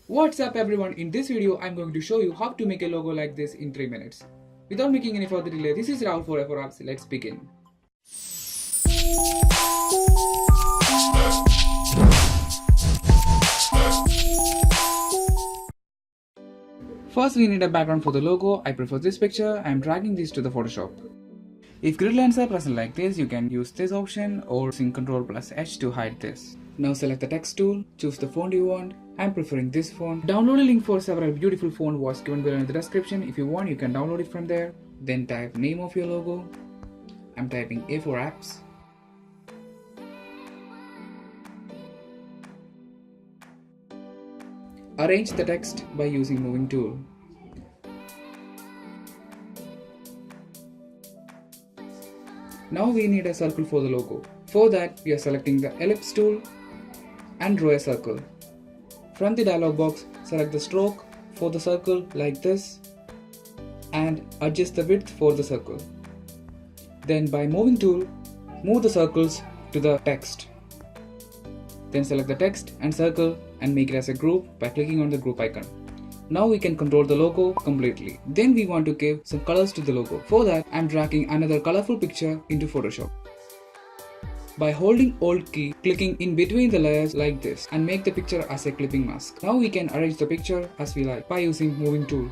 What's up everyone, in this video I'm going to show you how to make a logo like this in 3 minutes. Without making any further delay, this is Rahul for Apps. Let's begin. First we need a background for the logo. I prefer this picture. I am dragging this to the Photoshop. If grid lines are present like this, you can use this option or using Ctrl+H to hide this. Now select the text tool, choose the font you want. I am preferring this font. Download a link for several beautiful fonts was given below in the description. If you want, you can download it from there. Then type name of your logo. I am typing A for apps. Arrange the text by using moving tool. Now we need a circle for the logo. For that, we are selecting the ellipse tool and draw a circle. From the dialog box, select the stroke for the circle like this and adjust the width for the circle. Then by moving tool, move the circles to the text. Then select the text and circle and make it as a group by clicking on the group icon. Now we can control the logo completely. Then we want to give some colors to the logo. For that, I am dragging another colorful picture into Photoshop. By holding Alt key, clicking in between the layers like this and make the picture as a clipping mask. Now we can arrange the picture as we like by using moving tool.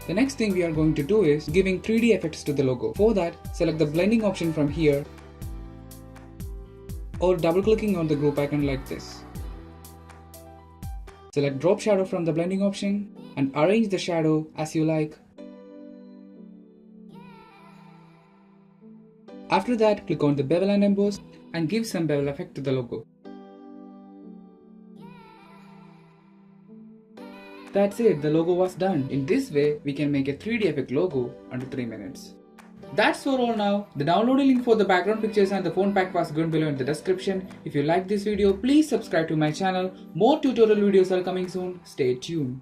The next thing we are going to do is giving 3D effects to the logo. For that, select the blending option from here or double clicking on the group icon like this. Select drop shadow from the blending option and arrange the shadow as you like. After that, click on the bevel and emboss and give some bevel effect to the logo. That's it, the logo was done. In this way, we can make a 3D effect logo under 3 minutes. That's for all now. The downloading link for the background pictures and the font pack was given below in the description. If you like this video, please subscribe to my channel. More tutorial videos are coming soon. Stay tuned.